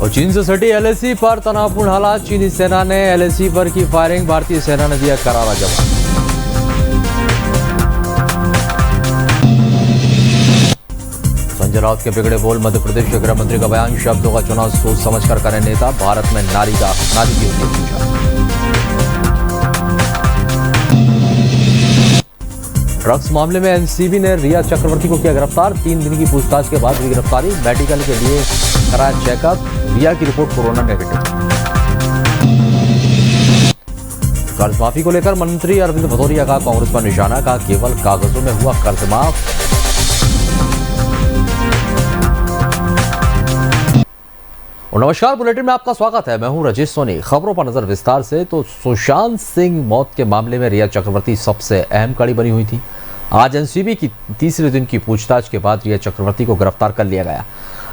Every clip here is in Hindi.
और चीन से सटी एलएसी पर तनावपूर्ण हालात। चीनी सेना ने एलएसी पर की फायरिंग, भारतीय सेना ने दिया करारा जवाब। संजय राउत के बिगड़े बोल, मध्य प्रदेश के गृह मंत्री का बयान, शब्दों का चुनाव सोच समझकर करें नेता, भारत में नारी की होती है पूजा। ड्रग्स मामले में एनसीबी ने रिया चक्रवर्ती को किया गिरफ्तार, 3 दिन की पूछताछ के बाद हुई गिरफ्तारी। मेडिकल के लिए कराया चेकअप, रिया की रिपोर्ट कोरोना नेगेटिव। कर्ज माफी को लेकर मंत्री अरविंद भदौरिया का कांग्रेस पर निशाना, कहा केवल कागजों में हुआ कर्ज माफ। और नमस्कार, बुलेटिन में आपका स्वागत है। मैं हूं राजेश सोनी। खबरों पर नजर विस्तार से। तो सुशांत सिंह मौत के मामले में रिया चक्रवर्ती सबसे अहम कड़ी बनी हुई थी। आज एनसीबी की तीसरे दिन की पूछताछ के बाद रिया चक्रवर्ती को गिरफ्तार कर लिया गया।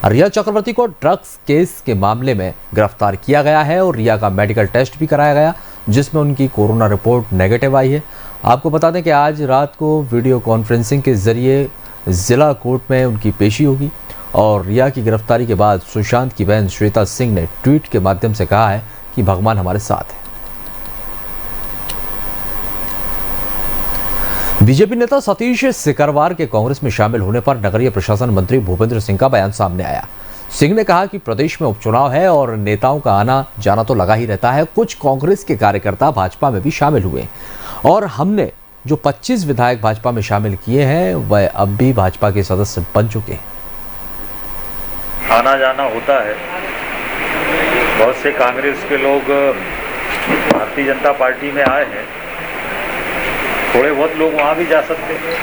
रिया चक्रवर्ती को ड्रग्स केस के मामले में गिरफ्तार किया गया है और रिया का मेडिकल टेस्ट भी कराया गया, जिसमें उनकी कोरोना रिपोर्ट नेगेटिव आई है। आपको बता दें कि आज रात को वीडियो कॉन्फ्रेंसिंग के जरिए जिला कोर्ट में उनकी पेशी होगी। और रिया की गिरफ्तारी के बाद सुशांत की बहन श्वेता सिंह ने ट्वीट के माध्यम से कहा है कि भगवान हमारे साथ है। बीजेपी नेता सतीश सिकरवार के कांग्रेस में शामिल होने पर नगरीय प्रशासन मंत्री भूपेंद्र सिंह का बयान सामने आया। सिंह ने कहा कि प्रदेश में उपचुनाव है और नेताओं का आना जाना तो लगा ही रहता है। कुछ कांग्रेस के कार्यकर्ता भाजपा में भी शामिल हुए और हमने जो 25 विधायक भाजपा में शामिल किए हैं वह अब भी भाजपा के सदस्य बन चुके हैं। आना जाना होता है। बहुत से कांग्रेस के लोग भारतीय जनता पार्टी में आए हैं, थोड़े बहुत लोग वहाँ भी जा सकते हैं।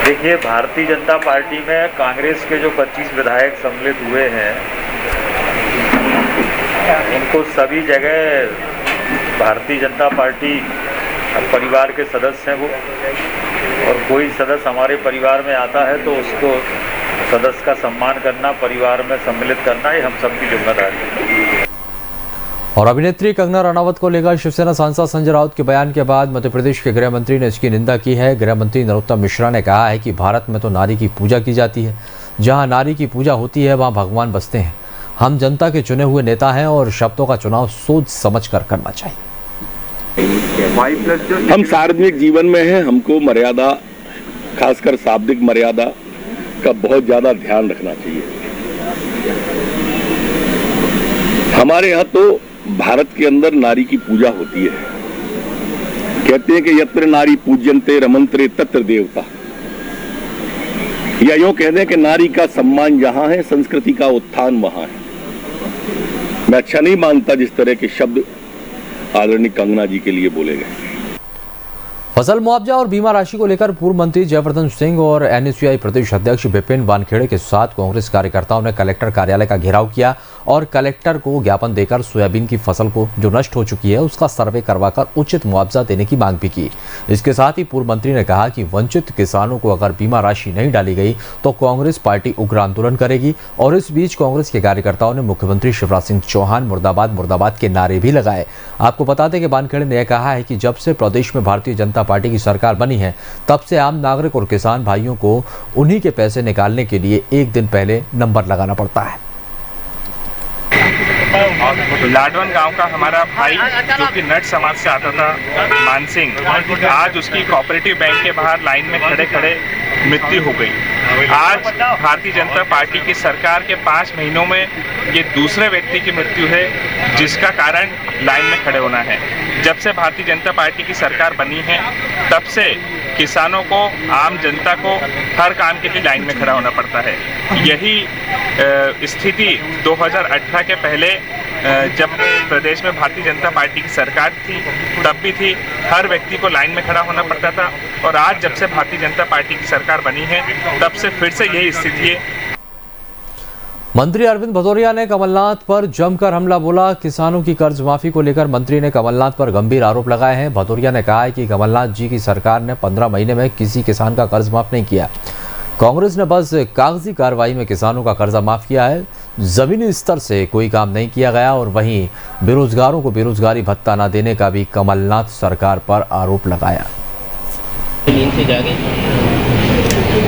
देखिए, भारतीय जनता पार्टी में कांग्रेस के जो 25 विधायक सम्मिलित हुए हैं, उनको सभी जगह भारतीय जनता पार्टी परिवार के सदस्य हैं वो, और कोई सदस्य हमारे परिवार में आता है तो उसको सदस्य का सम्मान करना, परिवार में सम्मिलित करना, ये हम सबकी जिम्मेदारी है। और अभिनेत्री कंगना रनावत को लेकर शिवसेना सांसद संजय राउत के बयान के बाद मध्य प्रदेश के गृह मंत्री ने इसकी निंदा की है। गृह मंत्री नरोत्तम मिश्रा ने कहा है कि भारत में तो नारी की पूजा की जाती है, जहां नारी की पूजा होती है वहां भगवान बसते हैं। हम जनता के चुने हुए नेता हैं और शब्दों का चुनाव सोच समझ कर करना चाहिए। हम सार्वजनिक जीवन में हैं, हमको मर्यादा, खासकर शाब्दिक मर्यादा का बहुत ज्यादा ध्यान रखना चाहिए। हमारे यहाँ तो भारत के अंदर नारी की पूजा होती है। कहते हैं कि यत्र नारी पूज्यन्ते रमन्ते तत्र देवता, या यूं कह दें कि नारी का सम्मान जहां है, संस्कृति का उत्थान वहां है। मैं अच्छा नहीं मानता जिस तरह के शब्द आदरणीय कंगना जी के लिए बोले गए। फसल मुआवजा और बीमा राशि को लेकर पूर्व मंत्री जयवर्धन सिंह और एनएसयूआई प्रदेश अध्यक्ष विपिन वानखेड़े के साथ कांग्रेस कार्यकर्ताओं ने कलेक्टर कार्यालय का घेराव किया और कलेक्टर को ज्ञापन देकर सोयाबीन की फसल को जो नष्ट हो चुकी है उसका सर्वे करवाकर उचित मुआवजा देने की मांग भी की। इसके साथ ही पूर्व मंत्री ने कहा कि वंचित किसानों को अगर बीमा राशि नहीं डाली गई तो कांग्रेस पार्टी उग्र आंदोलन करेगी। और इस बीच कांग्रेस के कार्यकर्ताओं ने मुख्यमंत्री शिवराज सिंह चौहान मुर्दाबाद मुर्दाबाद के नारे भी लगाए। आपको बता दें कि वानखेड़े ने यह कहा है कि जब से प्रदेश में भारतीय जनता पार्टी की सरकार बनी है तब से आम नागरिक और किसान भाइयों को उन्हीं के पैसे निकालने के लिए एक दिन पहले नंबर लगाना पड़ता है। लाडवन गांव का हमारा भाई जो कि नट समाज से आता था, मान सिंह, आज उसकी कोऑपरेटिव बैंक के बाहर लाइन में खड़े खड़े मृत्यु हो गई। आज भारतीय जनता पार्टी की सरकार के 5 महीनों में ये दूसरे व्यक्ति की मृत्यु है जिसका कारण लाइन में खड़े होना है। जब से भारतीय जनता पार्टी की सरकार बनी है तब से किसानों को, आम जनता को हर काम के लिए लाइन में खड़ा होना पड़ता है। यही स्थिति 2018 के पहले जब प्रदेश में भारतीय जनता पार्टी की सरकार थी तब भी थी, हर व्यक्ति को लाइन में खड़ा होना पड़ता था। और आज जब से भारतीय जनता पार्टी की सरकार बनी है तब से फिर से यही स्थिति है। मंत्री अरविंद भदौरिया ने कमलनाथ पर जमकर हमला बोला। किसानों की कर्ज माफी को लेकर मंत्री ने कमलनाथ पर गंभीर आरोप लगाए हैं। भदौरिया ने कहा है कि कमलनाथ जी की सरकार ने 15 महीने में किसी किसान का कर्ज माफ नहीं किया। कांग्रेस ने बस कागजी कार्रवाई में किसानों का कर्जा माफ किया है, जमीनी स्तर से कोई काम नहीं किया गया। और वहीं बेरोजगारों को बेरोजगारी भत्ता न देने का भी कमलनाथ सरकार पर आरोप लगाया। नींद से जागे।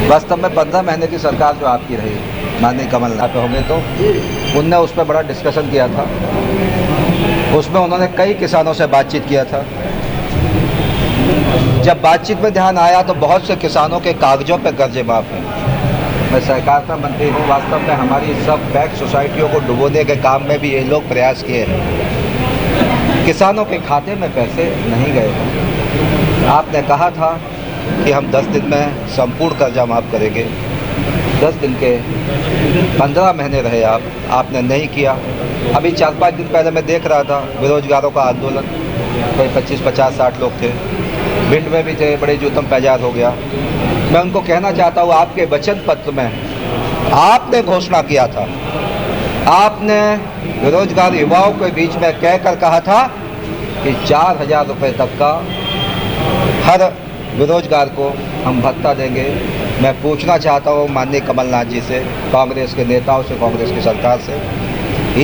वास्तव में 15 महीने की सरकार जो आपकी रही माननीय कमलनाथ होंगे तो उनने उस पर बड़ा डिस्कशन किया था। उसमें उन्होंने कई किसानों से बातचीत किया था। जब बातचीत में ध्यान आया तो बहुत से किसानों के कागजों पर कर्जे माफ़ हैं। मैं सहकारिता मंत्री हूँ। वास्तव में हमारी सब बैंक सोसाइटियों को डुबोने के काम में भी ये लोग प्रयास किए हैं। किसानों के खाते में पैसे नहीं गए हैं। आपने कहा था कि हम 10 दिन में संपूर्ण कर्जा माफ़ करेंगे। 10 दिन के 15 महीने रहे आपने नहीं किया। अभी 4-5 दिन पहले मैं देख रहा था बेरोजगारों का आंदोलन, कोई 25, 50, 60 लोग थे, भिंड में भी थे, बड़े जुतम पैजाद हो गया। मैं उनको कहना चाहता हूँ, आपके वचन पत्र में आपने घोषणा किया था, आपने बेरोजगार युवाओं के बीच में कहकर कहा था कि 4,000 रुपये तक का हर बेरोजगार को हम भत्ता देंगे। मैं पूछना चाहता हूँ माननीय कमलनाथ जी से, कांग्रेस के नेताओं से, कांग्रेस की सरकार से,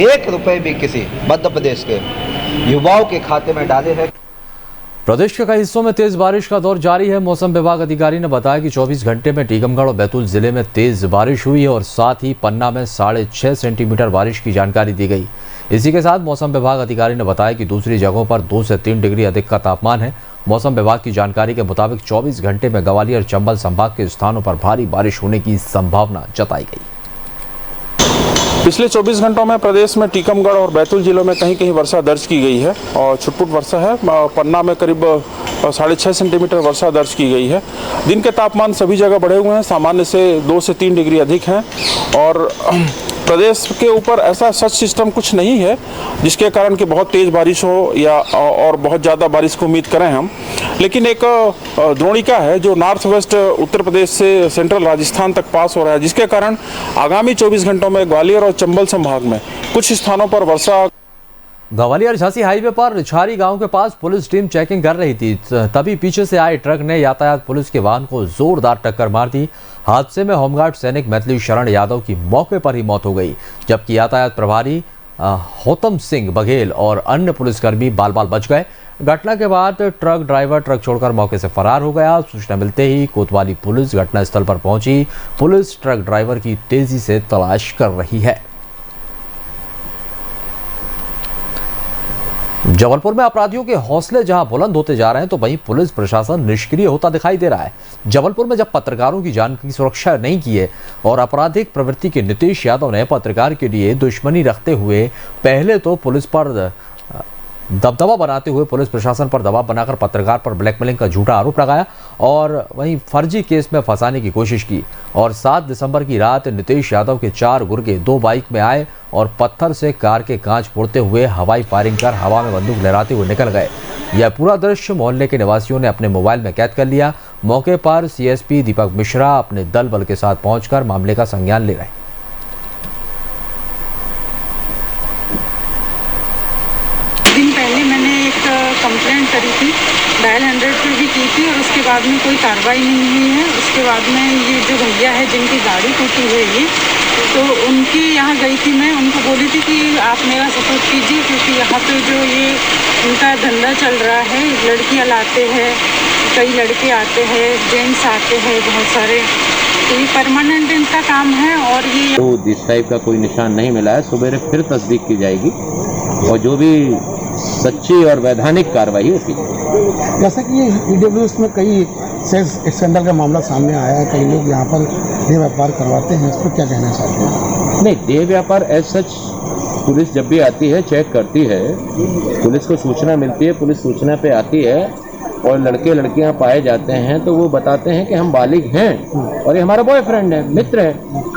1 रुपये भी किसी मध्य प्रदेश के युवाओं के खाते में डाले हैं? प्रदेश के कई हिस्सों में तेज बारिश का दौर जारी है। मौसम विभाग अधिकारी ने बताया कि 24 घंटे में टीकमगढ़ और बैतूल जिले में तेज बारिश हुई है और साथ ही पन्ना में 6.5 सेंटीमीटर बारिश की जानकारी दी गई। इसी के साथ मौसम विभाग अधिकारी ने बताया कि दूसरी जगहों पर 2 से 3 डिग्री अधिक का तापमान है। मौसम विभाग की जानकारी के मुताबिक 24 घंटे में ग्वालियर और चंबल संभाग के स्थानों पर भारी बारिश होने की संभावना जताई गई। पिछले 24 घंटों में प्रदेश में टीकमगढ़ और बैतूल जिलों में कहीं कहीं वर्षा दर्ज की गई है और छुटपुट वर्षा है। पन्ना में करीब 6.5 सेंटीमीटर वर्षा दर्ज की गई है। दिन के तापमान सभी जगह बढ़े हुए हैं, सामान्य से 2 से 3 डिग्री अधिक हैं और प्रदेश के ऊपर ऐसा सच सिस्टम कुछ नहीं है जिसके कारण कि बहुत तेज़ बारिश हो या और बहुत ज़्यादा बारिश को उम्मीद करें हम। लेकिन एक द्रोणिका है जो नॉर्थ वेस्ट उत्तर प्रदेश से सेंट्रल राजस्थान तक पास हो रहा है, जिसके कारण आगामी 24 घंटों में ग्वालियर और चंबल संभाग में कुछ स्थानों पर वर्षा। ग्वालियर झांसी हाईवे पर रिछारी गांव के पास पुलिस टीम चेकिंग कर रही थी, तभी पीछे से आए ट्रक ने यातायात पुलिस के वाहन को जोरदार टक्कर मार दी। हादसे में होमगार्ड सैनिक मैथिली शरण यादव की मौके पर ही मौत हो गई, जबकि यातायात प्रभारी होतम सिंह बघेल और अन्य पुलिसकर्मी बाल बाल बच गए। घटना के बाद ट्रक ड्राइवर ट्रक छोड़कर मौके से फरार हो गया। सूचना मिलते ही कोतवाली पुलिस घटनास्थल पर पहुंची। पुलिस ट्रक ड्राइवर की तेजी से तलाश कर रही है। जबलपुर में अपराधियों के हौसले जहां बुलंद होते जा रहे हैं तो वहीं पुलिस प्रशासन निष्क्रिय होता दिखाई दे रहा है। जबलपुर में जब पत्रकारों की जान की सुरक्षा नहीं की है और आपराधिक प्रवृत्ति के नीतीश यादव ने पत्रकार के लिए दुश्मनी रखते हुए पहले तो पुलिस पर दबदबा बनाते हुए पुलिस प्रशासन पर दबाव बनाकर पत्रकार पर ब्लैकमेलिंग का झूठा आरोप लगाया और वहीं फर्जी केस में फंसाने की कोशिश की और 7 दिसंबर की रात नीतीश यादव के 4 गुर्गे 2 बाइक में आए और पत्थर से कार के कांच फोड़ते हुए हवाई फायरिंग कर हवा में बंदूक लहराते हुए निकल गए। यह पूरा दृश्य मोहल्ले के निवासियों ने अपने मोबाइल में कैद कर लिया। मौके पर सीएसपी दीपक मिश्रा अपने दल बल के साथ पहुंचकर मामले का संज्ञान ले रहे हैं। दिन पहले मैंने एक कंप्लेंट करी थी, डायल 100 पे भी की थी और उसके बाद में कोई कार्रवाई नहीं हुई है। उसके बाद में ये जो भैया है जिनकी गाड़ी टूटी हुई है तो उनके यहाँ गई थी, मैं उनको बोली थी कि आप मेरा सपोर्ट कीजिए क्योंकि यहाँ पे जो ये इनका धंधा चल रहा है, लड़कियाँ लाते हैं, कई लड़के आते हैं, जेंट्स आते हैं बहुत सारे, तो ये परमानेंट इनका काम है और ये तो इस टाइप का कोई निशान नहीं मिला है। सुबह फिर तस्दीक की जाएगी और जो भी सच्ची और वैधानिक कार्रवाई होगी। जैसा कि ये ईडब्ल्यूएस में कई सेक्स स्कैंडल का मामला सामने आया है, कई लोग यहाँ पर देह व्यापार करवाते हैं, इस पर क्या कहना चाहते हैं? नहीं, देह व्यापार एज सच पुलिस जब भी आती है चेक करती है, पुलिस को सूचना मिलती है, पुलिस सूचना पे आती है और लड़के लड़कियां पाए जाते हैं तो वो बताते हैं कि हम बालिग हैं और ये हमारा बॉयफ्रेंड है, मित्र है।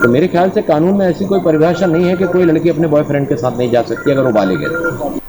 तो मेरे ख्याल से कानून में ऐसी कोई परिभाषा नहीं है कि कोई लड़की अपने बॉयफ्रेंड के साथ नहीं जा सकती अगर वो बालिग है।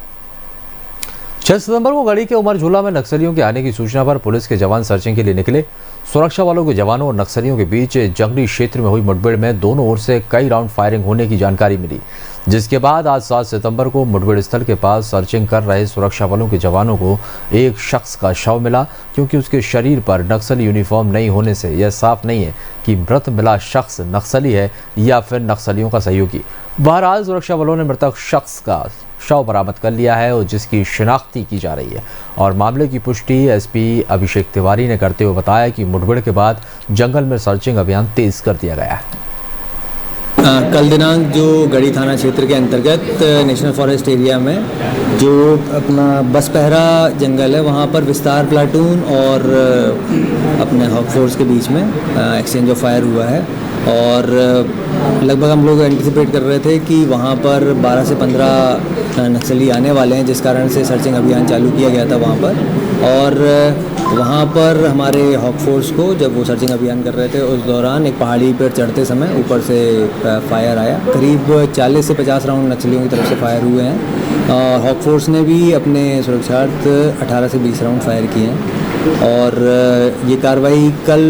6 सितंबर को गढ़ी के उमर झूला में नक्सलियों के आने की सूचना पर पुलिस के जवान सर्चिंग के लिए निकले। सुरक्षा बलों के जवानों और नक्सलियों के बीच जंगली क्षेत्र में हुई मुठभेड़ में दोनों ओर से कई राउंड फायरिंग होने की जानकारी मिली, जिसके बाद आज 7 सितंबर को मुठभेड़ स्थल के पास सर्चिंग कर रहे सुरक्षा बलों के जवानों को एक शख्स का शव मिला, क्योंकि उसके शरीर पर नक्सली यूनिफॉर्म नहीं होने से यह साफ नहीं है कि मृत मिला शख्स नक्सली है या फिर नक्सलियों का सहयोगी। बहरहाल सुरक्षा बलों ने मृतक शख्स का शव बरामद कर लिया है और जिसकी शिनाख्ती की जा रही है। और मामले की पुष्टि एसपी अभिषेक तिवारी ने करते हुए बताया कि मुठभेड़ के बाद जंगल में सर्चिंग अभियान तेज कर दिया गया है। कल दिनांक जो गढ़ी थाना क्षेत्र के अंतर्गत नेशनल फॉरेस्ट एरिया में जो अपना बस पहरा जंगल है वहाँ पर विस्तार प्लाटून और अपने हॉक फोर्स के बीच में एक्सचेंज ऑफ फायर हुआ है और लगभग हम लोग एंटिसिपेट कर रहे थे कि वहाँ पर 12 से 15 नक्सली आने वाले हैं, जिस कारण से सर्चिंग अभियान चालू किया गया था वहाँ पर। और वहाँ पर हमारे हॉक फोर्स को जब वो सर्चिंग अभियान कर रहे थे उस दौरान एक पहाड़ी पर चढ़ते समय ऊपर से फायर आया। करीब 40 से 50 राउंड नक्सलियों की तरफ से फायर हुए हैं। हॉक फोर्स ने भी अपने सुरक्षार्थ 18 से 20 राउंड फायर किए हैं और ये कार्रवाई कल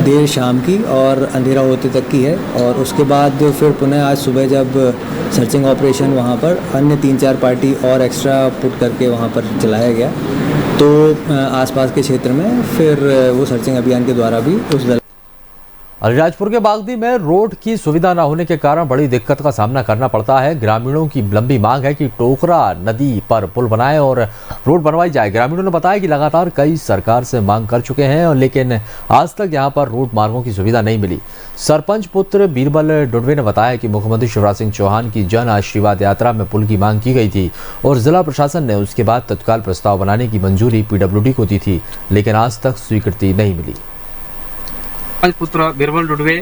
देर शाम की और अंधेरा होते तक की है। और उसके बाद फिर पुनः आज सुबह जब सर्चिंग ऑपरेशन वहाँ पर अन्य 3-4 पार्टी और एक्स्ट्रा पुट करके वहाँ पर चलाया गया, तो आसपास के क्षेत्र में फिर वो सर्चिंग अभियान के द्वारा भी उस दल अलीराजपुर के बागदी में रोड की सुविधा न होने के कारण बड़ी दिक्कत का सामना करना पड़ता है। ग्रामीणों की लंबी मांग है कि टोकरा नदी पर पुल बनाए और रोड बनवाई जाए। ग्रामीणों ने बताया कि लगातार कई सरकार से मांग कर चुके हैं और लेकिन आज तक यहां पर रोड मार्गों की सुविधा नहीं मिली। सरपंच पुत्र बीरबल डुडवे ने बताया कि मुख्यमंत्री शिवराज सिंह चौहान की जन आशीर्वाद यात्रा में पुल की मांग की गई थी और जिला प्रशासन ने उसके बाद तत्काल प्रस्ताव बनाने की मंजूरी PWD को दी थी, लेकिन आज तक स्वीकृति नहीं मिली। पुत्र बीरबल डुडवे,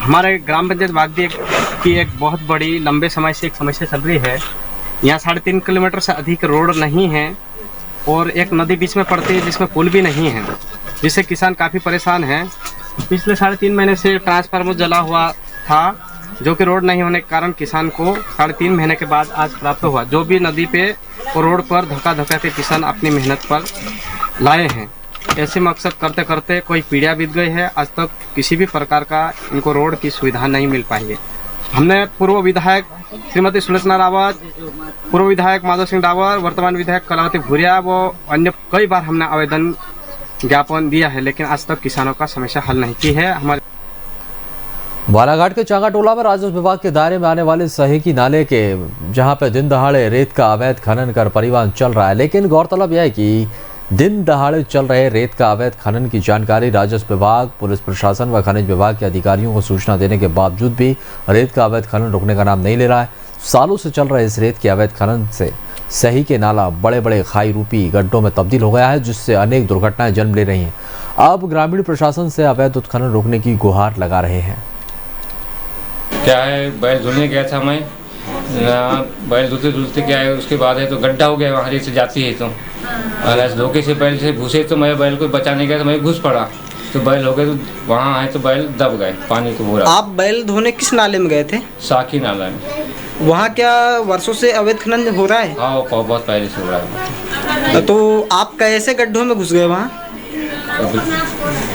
हमारे ग्राम पंचायत बागदी की एक बहुत बड़ी लंबे समय से एक समस्या चल रही है। यहाँ 3.5 किलोमीटर से अधिक रोड नहीं है और एक नदी बीच में पड़ती है जिसमें पुल भी नहीं है, जिससे किसान काफ़ी परेशान हैं। पिछले 3.5 महीने से ट्रांसफार्मर जला हुआ था, जो कि रोड नहीं होने के कारण किसान को 3.5 महीने के बाद आज प्राप्त हुआ। जो भी नदी पे और रोड पर धक्का के किसान अपनी मेहनत पर लाए हैं। ऐसे मकसद करते करते कोई पीढ़ियाँ बीत गई है, आज तक किसी भी प्रकार का इनको रोड की सुविधा नहीं मिल पाई है। हमने पूर्व विधायक श्रीमती सुलोचना रावत, पूर्व विधायक माधव सिंह डावर, वर्तमान विधायक कलावती भूरिया व अन्य कई बार हमने आवेदन ज्ञापन दिया है, लेकिन आज तक किसानों का समस्या हल नहीं की है। हमारे बालाघाट के चांगा टोला में राजस्व विभाग के दायरे में आने वाले सहेकी नाले के जहां पर दिन दहाड़े रेत का अवैध खनन कर परिवहन चल रहा है, लेकिन गौरतलब यह है कि दिन दहाड़े चल रहे रेत का अवैध खनन की जानकारी राजस्व विभाग, पुलिस प्रशासन व खनिज विभाग के अधिकारियों को सूचना देने के बावजूद भी रेत का अवैध खनन रुकने का नाम नहीं ले रहा है। सालों से चल रहे इस रेत के अवैध खनन से सही के नाला बड़े बड़े खाई रूपी गड्ढों में तब्दील हो गया है, जिससे अनेक दुर्घटनाएं जन्म ले रही हैं। अब ग्रामीण प्रशासन से अवैध उत्खनन रोकने की गुहार लगा रहे हैं। क्या है, बैल धुलने गया था मैं, बैल धुलते क्या है, उसके बाद है तो गड्ढा हो गया, वहाँ रेत से जाती है तो धोखे से बैल से घुसे तो मैं बैल को बचाने गया तो मैं घुस पड़ा तो बैल हो गए, तो वहाँ आए तो बैल दब गए पानी को पूरा। आप बैल धोने किस नाले में गए थे? साकी नाला में। वहाँ क्या वर्षों से अवैध खनन हो रहा है? हाँ, बहुत पहले से हो रहा है। तो आप कैसे गड्ढों में घुस गए वहाँ?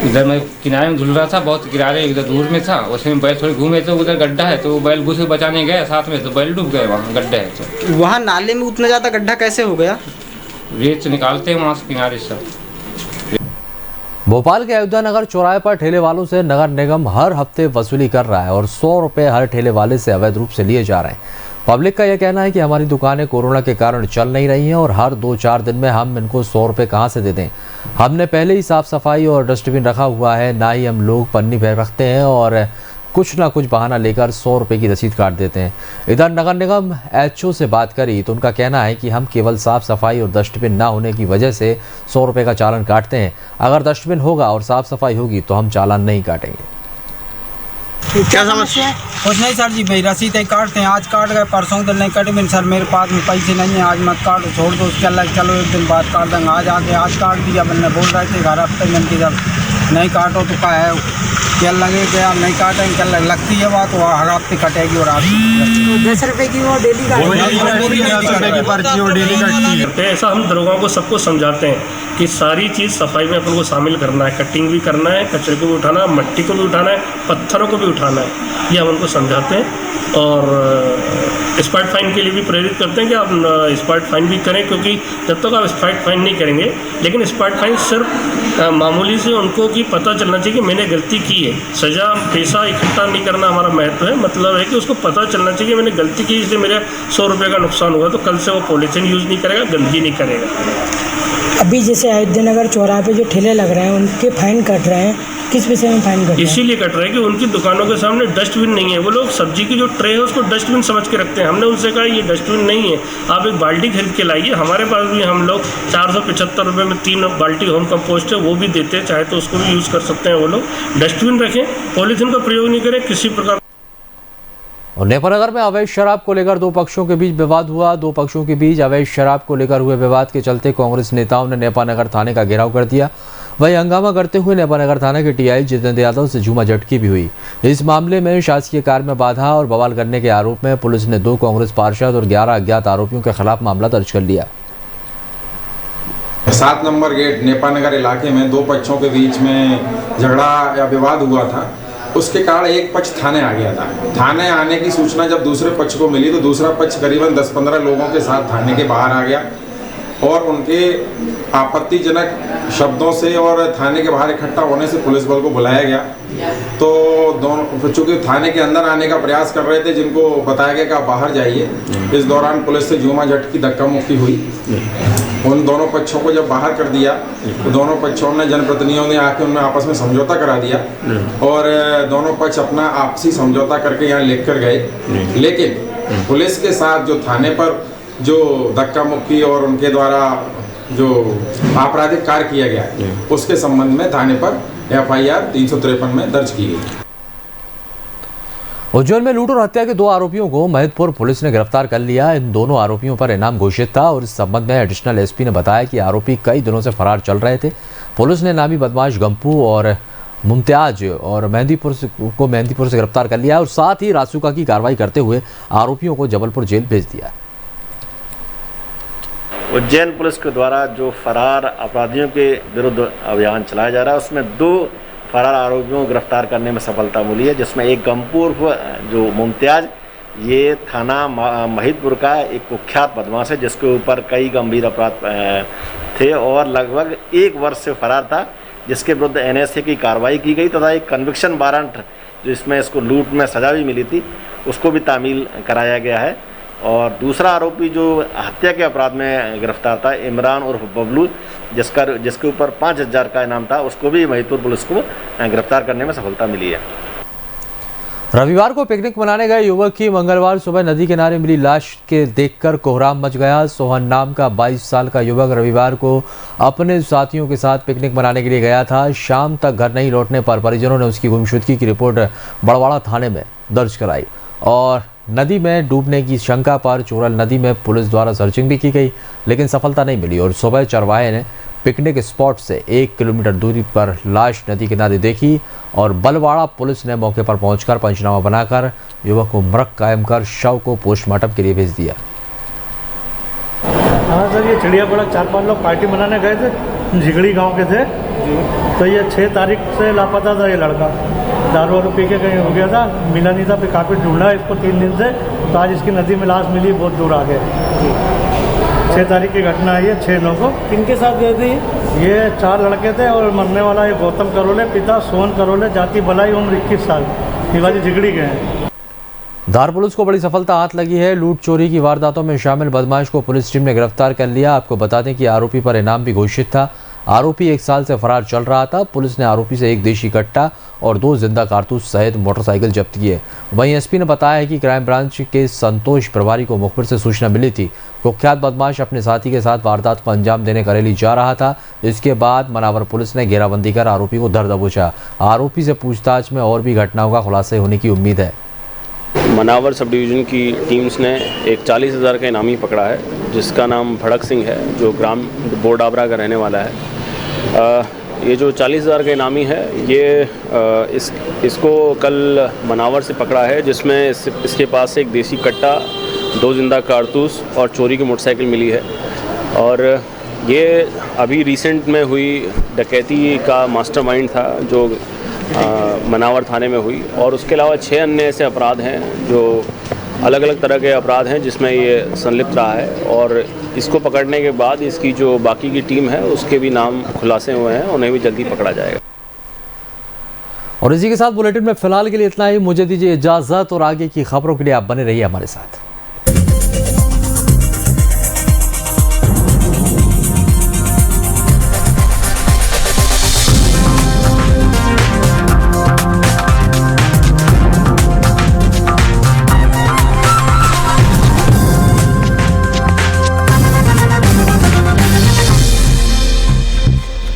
इधर मैं किनारे में धुल रहा था, बहुत किनारे इधर दूर में था, उसमें बैल थोड़े घूमे तो उधर गड्ढा है तो बैल घुस के बचाने गया साथ में तो बैल डूब गए, वहाँ गड्ढा है तो। वहाँ नाले में उतना ज़्यादा गड्ढा कैसे हो गया? रेत से निकालते हैं वहाँ से किनारे से। भोपाल के अयोध्या नगर चौराहे पर ठेले वालों से नगर निगम हर हफ्ते वसूली कर रहा है और 100 रुपये हर ठेले वाले से अवैध रूप से लिए जा रहे हैं। पब्लिक का यह कहना है कि हमारी दुकानें कोरोना के कारण चल नहीं रही हैं और हर 2-4 दिन में हम इनको 100 रुपये कहाँ से दे दें। हमने पहले ही साफ़ सफाई और डस्टबिन रखा हुआ है, ना ही हम लोग पन्नी बैग रखते हैं और कुछ ना कुछ बहाना लेकर 100 रुपये की रसीद काट देते हैं। इधर नगर निगम HO से बात करी तो उनका कहना है कि हम केवल साफ़ सफाई और डस्टबिन ना होने की वजह से 100 रुपये का चालान काटते हैं। अगर डस्टबिन होगा और साफ़ सफाई होगी तो हम चालान नहीं काटेंगे। क्या समस्या है? कुछ नहीं सर जी, भाई रसीद काटते हैं, आज काट गए, परसों दिन नहीं कटे। सर मेरे पास में पैसे नहीं है, आज मत काटो, छोड़ दो, उसके अल्लाह चलो एक दिन बाद काट देंगे। आज आके आज काट दिया, मैंने बोल रहे थे घर हफ्ते में कि जब नहीं काटो तो क्या है, क्या लगे क्या नहीं काटेंगे, क्या लगती है बात, वो हर हफ्ते कटेगी और आज 10 रुपये की वो डेली का ऐसा हम दरोगाओं को सबको समझाते हैं कि सारी चीज़ सफाई में अपन को शामिल करना है, कटिंग भी करना है, कचरे को भी उठाना है, मट्टी को भी उठाना है, पत्थरों को भी उठाना है, ये हम उनको समझाते हैं। और स्पॉट फाइन के लिए भी प्रेरित करते हैं कि आप स्पॉट फाइन भी करें, क्योंकि जब तक आप स्पॉट फाइन नहीं करेंगे, लेकिन स्पॉट फाइन सिर्फ मामूली से उनको उनकी पता चलना चाहिए कि मैंने गलती की है। सज़ा पैसा इकट्ठा नहीं करना हमारा महत्व है, मतलब है कि उसको पता चलना चाहिए कि मैंने गलती की, इसलिए मेरा 100 रुपये का नुकसान हुआ, तो कल से वो पॉलीथीन यूज़ नहीं करेगा, गंदगी नहीं करेगा। अभी जैसे अयोध्या नगर चौराहे पे जो ठेले लग रहे हैं उनके फाइन कट रहे हैं, किस विषय में फाइन कट रहे हैं? इसीलिए कट रहे हैं कि उनकी दुकानों के सामने डस्टबिन नहीं है। वो लोग सब्जी की जो ट्रे है उसको डस्टबिन समझ के रखते हैं। हमने उनसे कहा ये डस्टबिन नहीं है, आप एक बाल्टी खरीद के लाइए। हमारे पास भी हम लोग 475 रुपये में 3 बाल्टी होम कंपोस्ट है वो भी देते हैं, चाहे तो उसको भी यूज़ कर सकते हैं। वो लोग डस्टबिन रखें, पॉलीथीन का प्रयोग नहीं करें किसी प्रकार। और नेपानगर में अवैध शराब को लेकर दो पक्षों के बीच विवाद हुआ। दो पक्षों के बीच अवैध शराब को लेकर हुए विवाद के चलते कांग्रेस नेताओं ने नेपानगर थाने का घेराव कर दिया। वहीं हंगामा करते हुए नेपानगर थाना के टीआई जितेंद्र यादव से झूमा झटकी भी हुई। इस मामले में शासकीय कार्य में बाधा और बवाल करने के आरोप में पुलिस ने 2 कांग्रेस पार्षद और 11 अज्ञात आरोपियों के खिलाफ मामला दर्ज कर लिया। 7 नंबर गेट नेपानगर इलाके में 2 पक्षों के बीच में झगड़ा या विवाद हुआ था। उसके कारण एक पक्ष थाने आ गया था। थाने आने की सूचना जब दूसरे पक्ष को मिली तो दूसरा पक्ष करीबन 10-15 लोगों के साथ थाने के बाहर आ गया और उनके आपत्तिजनक शब्दों से और थाने के बाहर इकट्ठा होने से पुलिस बल को बुलाया गया। तो दोनों चूँकि थाने के अंदर आने का प्रयास कर रहे थे, जिनको बताया गया कि आप बाहर जाइए। इस दौरान पुलिस से झूमा झटकी धक्का मुक्की हुई। उन दोनों पक्षों को जब बाहर कर दिया तो दोनों पक्षों ने जनप्रतिनिधियों ने आके उनमें आपस में समझौता करा दिया और दोनों पक्ष अपना आपसी समझौता करके यहाँ लिख कर गए। लेकिन पुलिस के साथ जो थाने पर जो धक्का मुक्की और उनके द्वारा जो आपराधिक कार्य किया गया उसके संबंध में थाने पर FIR 353 में दर्ज की गई। उज्जैन में लूट और हत्या के 2 आरोपियों को महिदपुर पुलिस ने गिरफ्तार कर लिया। इन दोनों आरोपियों पर इनाम घोषित था और इस संबंध में एडिशनल एसपी ने बताया कि आरोपी कई दिनों से फरार चल रहे थे। पुलिस ने नामी बदमाश गंपू और मुमताज और मेहंदीपुर से गिरफ्तार कर लिया और साथ ही रासुका की कार्रवाई करते हुए आरोपियों को जबलपुर जेल भेज दिया। उज्जैन पुलिस के द्वारा जो फरार अपराधियों के विरुद्ध अभियान चलाया जा रहा है उसमें 2 फरार आरोपियों को गिरफ्तार करने में सफलता मिली है, जिसमें एक गंपूर जो मुमताज, ये थाना महिदपुर का एक कुख्यात बदमाश है जिसके ऊपर कई गंभीर अपराध थे और लगभग 1 वर्ष से फरार था, जिसके विरुद्ध NSA की कार्रवाई की गई तथा एक कन्विक्शन वारंट जो इसमें इसको लूट में सजा भी मिली थी उसको भी तामील कराया गया है। और दूसरा आरोपी जो हत्या के अपराध में गिरफ्तार था, इमरान उर्फ बबलू, जिसके ऊपर 5000 का इनाम था, उसको भी महिदपुर पुलिस को गिरफ्तार करने में सफलता मिली है। रविवार को पिकनिक मनाने गए युवक की मंगलवार सुबह नदी किनारे मिली लाश के देखकर कोहराम मच गया। सोहन नाम का 22 साल का युवक रविवार को अपने साथियों के साथ पिकनिक मनाने के लिए गया था। शाम तक घर नहीं लौटने पर परिजनों ने उसकी गुमशुदगी की रिपोर्ट बड़वाड़ा थाने में दर्ज कराई और नदी में डूबने की शंका पर चोरल नदी में पुलिस द्वारा सर्चिंग भी की गई, लेकिन सफलता नहीं मिली और सुबह चरवाहे ने पिकनिक स्पॉट से 1 किलोमीटर दूरी पर लाश नदी किनारे देखी और बलवाड़ा पुलिस ने मौके पर पहुंचकर पंचनामा बनाकर युवक को मृत कायम कर शव को पोस्टमार्टम के लिए भेज दिया। हाँ सर, ये चिड़ियापड़ा 4-5 लोग पार्टी मनाने गए थे, झिगड़ी गांव के थे। तो ये 6 तारीख से लापता था। ये लड़का दारू वारू पी के कहीं हो गया था, मिला नहीं था। फिर काफ़ी ढूंढा इसको 3 दिन से, तो आज इसकी नदी में लाश मिली बहुत दूर आगे। 6 तारीख की घटना है ये। 6 लोगों किनके साथ गए थे? ये 4 लड़के थे और मरने वाला ये गौतम करोले, पिता सोहन करोले, जाति बलाई, उम्र 21 साल, शिवाजी झिगड़ी गए हैं। धार पुलिस को बड़ी सफलता हाथ लगी है। लूट चोरी की वारदातों में शामिल बदमाश को पुलिस टीम ने गिरफ्तार कर लिया। आपको बता दें कि आरोपी पर इनाम भी घोषित था। आरोपी 1 साल से फरार चल रहा था। पुलिस ने आरोपी से 1 देशी कट्टा और 2 जिंदा कारतूस सहित मोटरसाइकिल जब्त किए। वहीं एसपी ने बताया है कि क्राइम ब्रांच के संतोष प्रभारी को मुखबिर से सूचना मिली थी। कुख्यात बदमाश अपने साथी के साथ वारदात को अंजाम देने करेली जा रहा था। इसके बाद मनावर पुलिस ने घेराबंदी कर आरोपी को धर दबोचा। आरोपी से पूछताछ में और भी घटनाओं का खुलासा होने की उम्मीद है। मनावर सब डिवीज़न की टीम्स ने एक 40,000 का इनामी पकड़ा है, जिसका नाम भड़क सिंह है, जो ग्राम बोरडाबरा का रहने वाला है। ये जो 40,000 का इनामी है, ये इसको कल मनावर से पकड़ा है, जिसमें इसके पास से 1 देसी कट्टा, 2 जिंदा कारतूस और चोरी की मोटरसाइकिल मिली है। और ये अभी रिसेंट में हुई डकैती का मास्टरमाइंड था जो मनावर थाने में हुई। और उसके अलावा 6 अन्य ऐसे अपराध हैं जो अलग अलग तरह के अपराध हैं जिसमें ये संलिप्त रहा है। और इसको पकड़ने के बाद इसकी जो बाकी की टीम है उसके भी नाम खुलासे हुए हैं, उन्हें भी जल्दी पकड़ा जाएगा। और इसी के साथ बुलेटिन में फिलहाल के लिए इतना ही। मुझे दीजिए इजाजत और आगे की खबरों के लिए आप बने रहिए हमारे साथ।